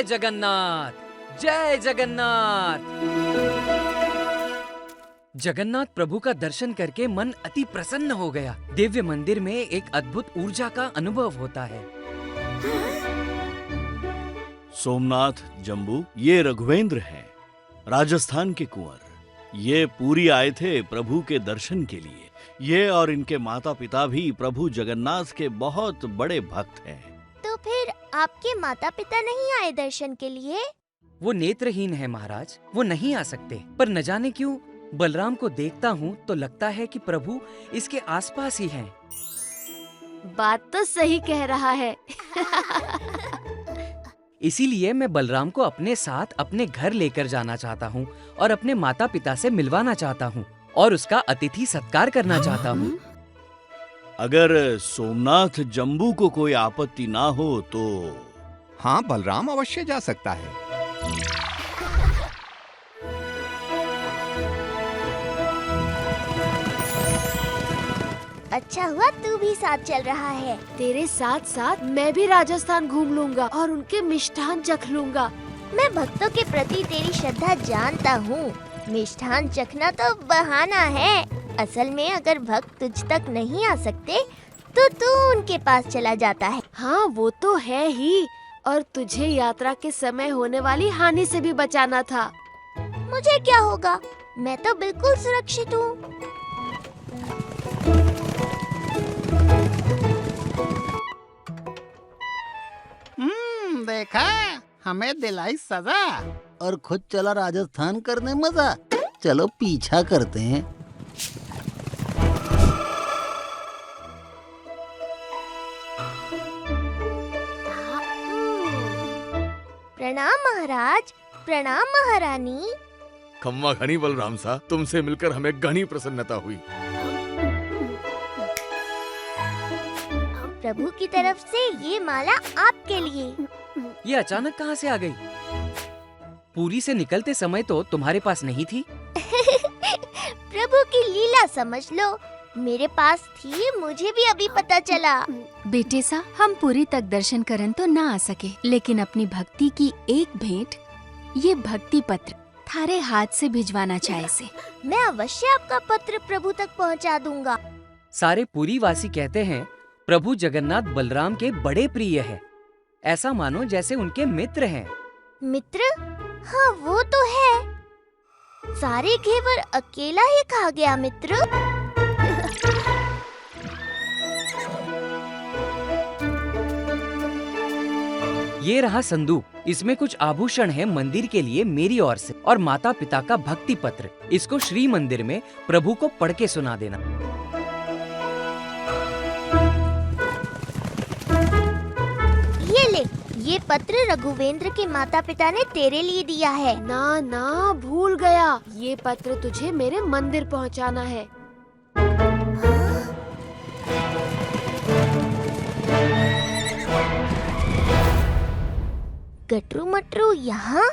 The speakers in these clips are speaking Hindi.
जगन्नाथ, जय जगन्नाथ। जगन्नाथ प्रभु का दर्शन करके मन अति प्रसन्न हो गया। दिव्य मंदिर में एक अद्भुत ऊर्जा का अनुभव होता है। सोमनाथ, जम्बू, ये रघुवेंद्र हैं, राजस्थान के कुंवर। ये पूरी आए थे प्रभु के दर्शन के लिए। ये और इनके माता पिता भी प्रभु जगन्नाथ के बहुत बड़े भक्त हैं। तो फिर आपके माता पिता नहीं आए दर्शन के लिए? वो नेत्रहीन है महाराज, वो नहीं आ सकते। पर न जाने क्यों बलराम को देखता हूँ तो लगता है कि प्रभु इसके आसपास ही हैं। बात तो सही कह रहा है। इसीलिए मैं बलराम को अपने साथ अपने घर लेकर जाना चाहता हूँ और अपने माता पिता से मिलवाना चाहता हूँ और उसका अतिथि सत्कार करना चाहता हूँ। अगर सोमनाथ जम्बू को कोई आपत्ति ना हो तो। हाँ, बलराम अवश्य जा सकता है। अच्छा हुआ तू भी साथ चल रहा है। तेरे साथ साथ मैं भी राजस्थान घूम लूंगा और उनके मिष्ठान चख लूंगा। मैं भक्तों के प्रति तेरी श्रद्धा जानता हूँ। मिष्ठान चखना तो बहाना है। असल में अगर भक्त तुझ तक नहीं आ सकते तो तू उनके पास चला जाता है। हाँ, वो तो है ही। और तुझे यात्रा के समय होने वाली हानि से भी बचाना था। मुझे क्या होगा, मैं तो बिल्कुल सुरक्षित हूँ। देखा, हमें दिलाई सजा और खुद चला राजस्थान करने मजा। चलो पीछा करते हैं। प्रणाम महाराज, प्रणाम महारानी। खम्मा घनी बलराम सा, तुमसे मिलकर हमें घनी प्रसन्नता हुई। प्रभु की तरफ से ये माला आपके लिए। ये अचानक कहाँ से आ गई? पूरी से निकलते समय तो तुम्हारे पास नहीं थी। प्रभु की लीला समझ लो, मेरे पास थी, मुझे भी अभी पता चला। बेटे सा, हम पूरी तक दर्शन करन तो ना आ सके, लेकिन अपनी भक्ति की एक भेंट, ये भक्ति पत्र थारे हाथ से भिजवाना चाहे से। मैं अवश्य आपका पत्र प्रभु तक पहुंचा दूंगा। सारे पुरी वासी कहते हैं प्रभु जगन्नाथ बलराम के बड़े प्रिय है। ऐसा मानो जैसे उनके मित्र हैं। मित्र? हाँ, वो तो है। सारे घेवर अकेला ही खा गया मित्र। ये रहा संदूक, इसमें कुछ आभूषण है मंदिर के लिए मेरी ओर से और माता पिता का भक्ति पत्र। इसको श्री मंदिर में प्रभु को पढ़ के सुना देना। ये ले, ये पत्र रघुवेंद्र के माता पिता ने तेरे लिए दिया है। ना ना, भूल गया। ये पत्र तुझे मेरे मंदिर पहुंचाना है। गटरू मटरू यहाँ?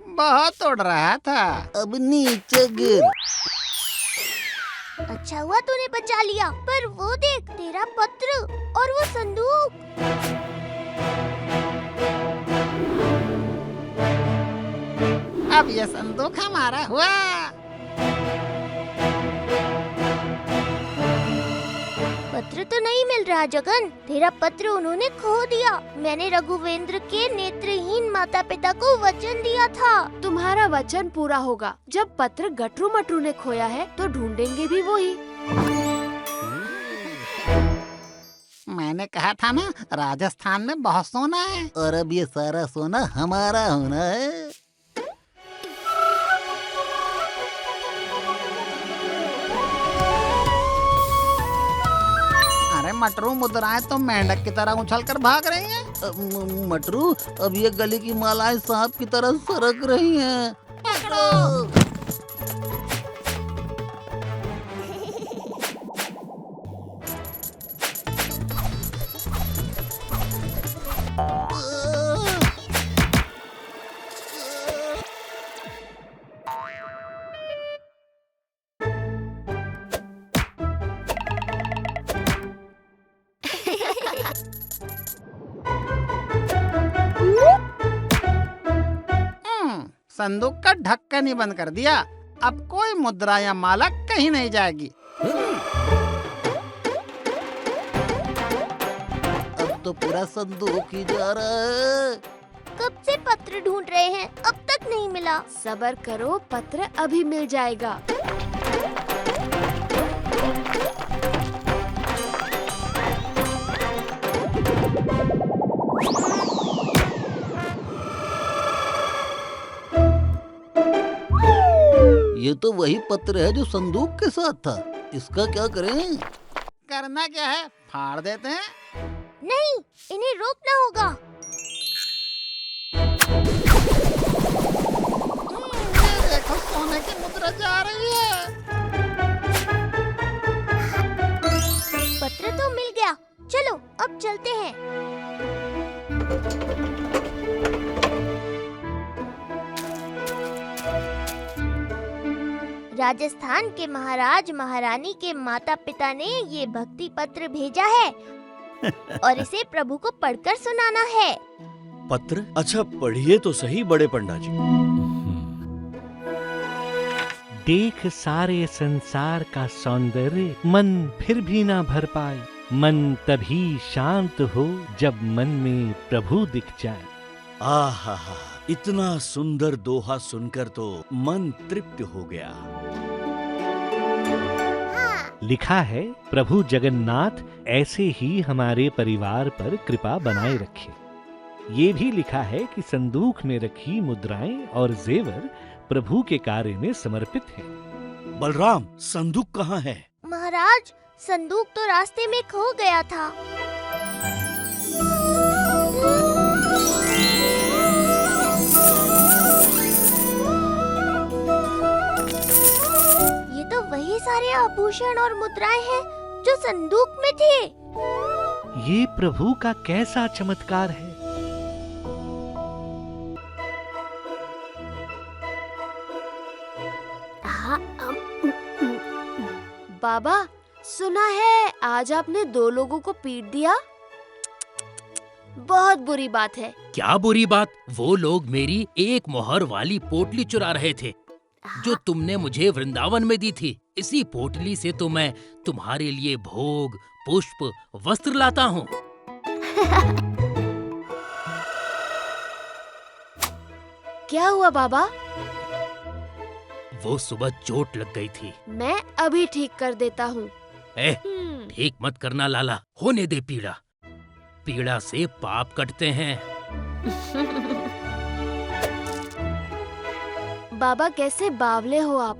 बहुत उड़ रहा था, अब नीचे गिर। अच्छा हुआ तूने बचा लिया। पर वो देख, तेरा पत्र और वो संदूक। अब ये संदूक हमारा हुआ। पत्र तो नहीं मिल रहा जगन, तेरा पत्र उन्होंने खो दिया। मैंने रघुवेंद्र के नेत्रहीन माता पिता को वचन दिया था। तुम्हारा वचन पूरा होगा। जब पत्र गटरू मटरू ने खोया है तो ढूंढेंगे भी वही। मैंने कहा था ना, राजस्थान में बहुत सोना है और अब ये सारा सोना हमारा होना है। अरे मटरू, मुद्राएं तो मेंढक की तरह उछलकर भाग रही हैं। मटरू, अब ये गली की मालाएं सांप की तरह सरक रही हैं। पकड़ो। संदूक का ढक्कन ही बंद कर दिया। अब कोई मुद्रा या माला कहीं नहीं जाएगी। अब तो पूरा संदूक ही जा रहा है। कब से पत्र ढूंढ रहे हैं, अब तक नहीं मिला। सब्र करो, पत्र अभी मिल जाएगा। ये तो वही पत्र है जो संदूक के साथ था। इसका क्या करें? करना क्या है, फाड़ देते हैं। नहीं, इन्हें रोकना होगा। ये देखो, सोने की मुद्रा जा रही है। पत्र तो मिल गया, चलो अब चलते हैं। राजस्थान के महाराज महारानी के माता पिता ने ये भक्ति पत्र भेजा है और इसे प्रभु को पढ़कर सुनाना है। पत्र? अच्छा पढ़िए तो सही बड़े पंडा जी। देख सारे संसार का सौंदर्य, मन फिर भी ना भर पाए। मन तभी शांत हो जब मन में प्रभु दिख जाए। आहा, इतना सुंदर दोहा सुनकर तो मन तृप्त हो गया। लिखा है, प्रभु जगन्नाथ ऐसे ही हमारे परिवार पर कृपा बनाए रखे। ये भी लिखा है कि संदूक में रखी मुद्राएं और जेवर प्रभु के कार्य में समर्पित हैं। बलराम, संदूक कहाँ है? महाराज, संदूक तो रास्ते में खो गया था। ये तो वही सारे आभूषण और मुद्राएं हैं जो संदूक में थे। ये प्रभु का कैसा चमत्कार है। बाबा, सुना है आज आपने 2 लोगों को पीट दिया। बहुत बुरी बात है। क्या बुरी बात? वो लोग मेरी एक मोहर वाली पोटली चुरा रहे थे जो तुमने मुझे वृंदावन में दी थी। इसी पोटली से तो मैं तुम्हारे लिए भोग, पुष्प, वस्त्र लाता हूँ। क्या हुआ बाबा? वो सुबह चोट लग गई थी। मैं अभी ठीक कर देता हूँ। ठीक मत करना लाला, होने दे पीड़ा। पीड़ा से पाप कटते हैं। बाबा, कैसे बावले हो आप।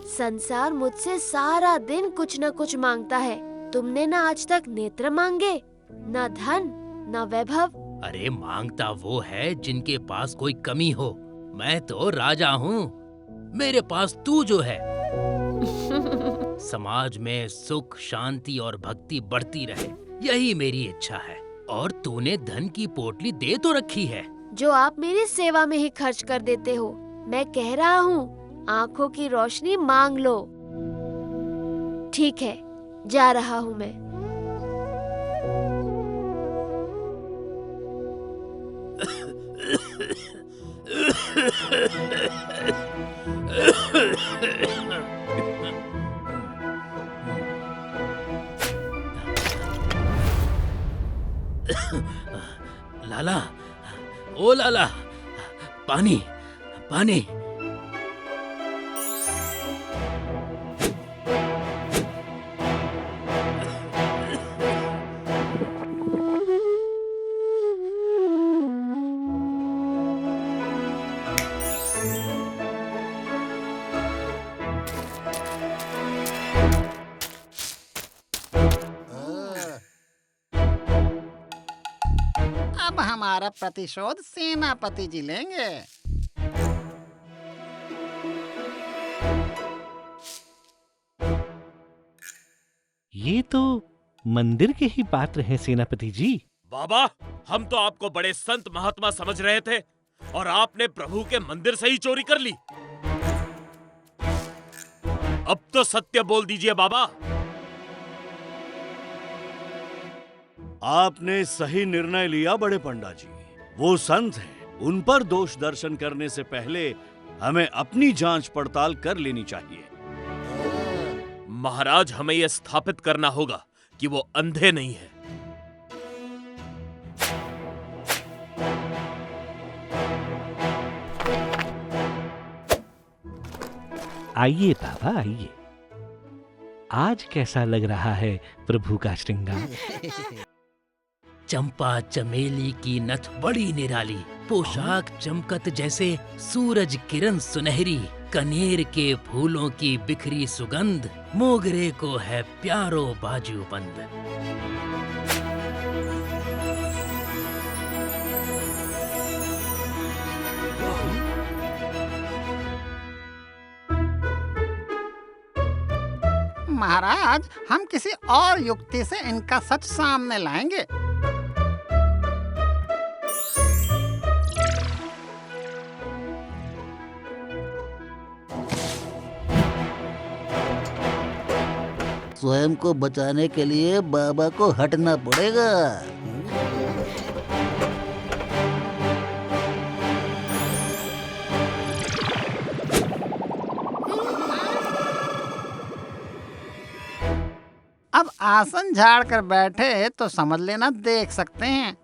संसार मुझसे सारा दिन कुछ न कुछ मांगता है। तुमने ना आज तक नेत्र मांगे, ना धन, ना वैभव। अरे मांगता वो है जिनके पास कोई कमी हो। मैं तो राजा हूँ, मेरे पास तू जो है। समाज में सुख, शांति और भक्ति बढ़ती रहे, यही मेरी इच्छा है। और तूने धन की पोटली दे तो रखी है जो आप मेरी सेवा में ही खर्च कर देते हो। मैं कह रहा हूँ, आँखों की रोशनी मांग लो। ठीक है, जा रहा हूँ मैं। लाला, ओ लाला, पानी, पानी। अब हमारा प्रतिशोध सेनापति जी लेंगे। ये तो मंदिर के ही पात्र हैं सेनापति जी। बाबा, हम तो आपको बड़े संत महात्मा समझ रहे थे और आपने प्रभु के मंदिर से ही चोरी कर ली। अब तो सत्य बोल दीजिए बाबा। आपने सही निर्णय लिया बड़े पंडा जी। वो संत हैं उन पर दोष दर्शन करने से पहले हमें अपनी जांच पड़ताल कर लेनी चाहिए। महाराज, हमें यह स्थापित करना होगा कि वो अंधे नहीं है। आइए बाबा आइए। आज कैसा लग रहा है प्रभु का श्रृंगार? चंपा चमेली की नथ बड़ी निराली, पोशाक चमकत जैसे सूरज किरण सुनहरी, कनेर के फूलों की बिखरी सुगंध, मोगरे को है प्यारो बाजूबंद। महाराज, हम किसी और युक्ति से इनका सच सामने लाएंगे। स्वयं को बचाने के लिए बाबा को हटना पड़ेगा। अब आसन झाड़ कर बैठे तो समझ लेना देख सकते हैं।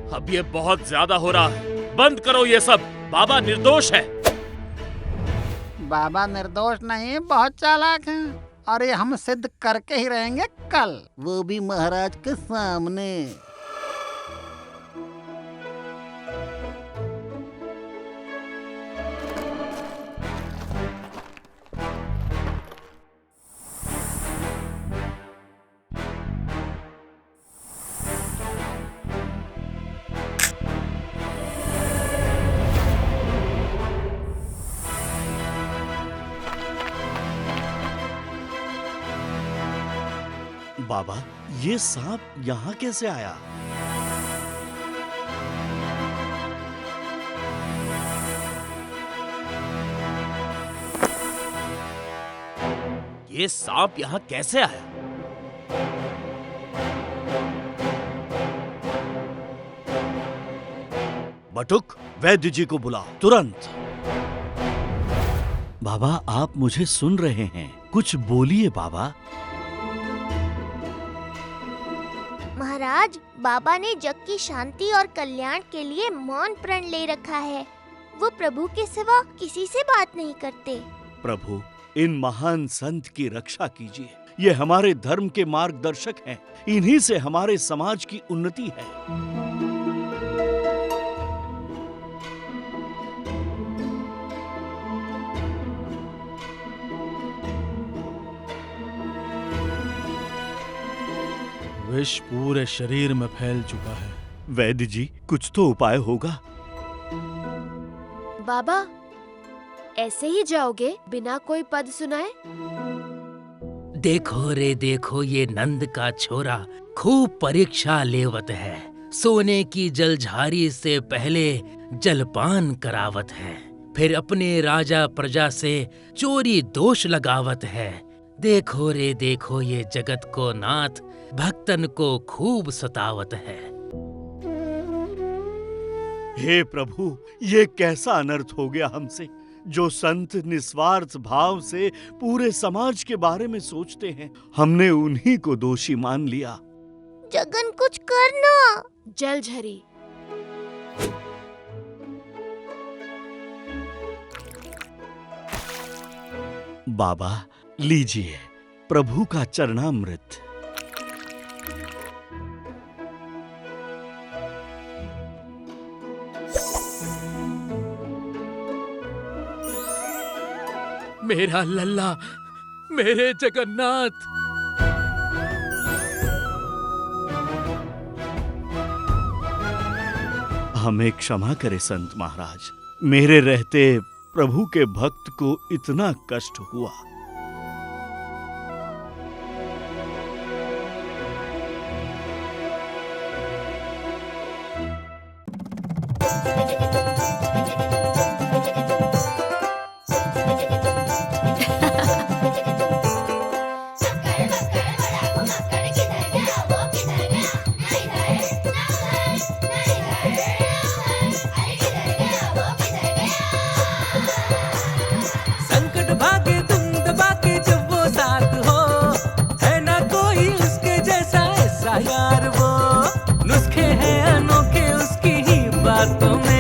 अब ये बहुत ज्यादा हो रहा है, बंद करो ये सब। बाबा निर्दोष है। बाबा निर्दोष नहीं, बहुत चालाक हैं, और ये हम सिद्ध करके ही रहेंगे कल, वो भी महाराज के सामने। बाबा, ये सांप यहाँ कैसे आया? ये सांप यहाँ कैसे आया? बटुक, वैद्य जी को बुलाओ तुरंत। बाबा, आप मुझे सुन रहे हैं? कुछ बोलिए बाबा। महाराज, बाबा ने जग की शांति और कल्याण के लिए मौन प्रण ले रखा है। वो प्रभु के सिवा किसी से बात नहीं करते। प्रभु, इन महान संत की रक्षा कीजिए। ये हमारे धर्म के मार्गदर्शक हैं। इन्हीं से हमारे समाज की उन्नति है। विष पूरे शरीर में फैल चुका है। वैद्य जी, कुछ तो उपाय होगा। बाबा, ऐसे ही जाओगे बिना कोई पद सुनाए? देखो रे देखो, ये नंद का छोरा खूब परीक्षा लेवत है। सोने की जलझारी से पहले जलपान करावत है, फिर अपने राजा प्रजा से चोरी दोष लगावत है। देखो रे देखो, ये जगत को नाथ भक्तन को खूब सतावत है। हे प्रभु, ये कैसा अनर्थ हो गया हमसे। जो संत निस्वार्थ भाव से पूरे समाज के बारे में सोचते हैं, हमने उन्हीं को दोषी मान लिया। जगन, कुछ करना। जलझरी, बाबा लीजिए प्रभु का चरणामृत। मेरा लल्ला, मेरे जगन्नाथ। हमें क्षमा करे संत महाराज। मेरे रहते प्रभु के भक्त को इतना कष्ट हुआ। संकट भागे तुम दबा के जब वो साथ हो, है ना कोई उसके जैसा ऐसा यार वो। नुस्खे हैं अनोखे उसकी ही बातों में,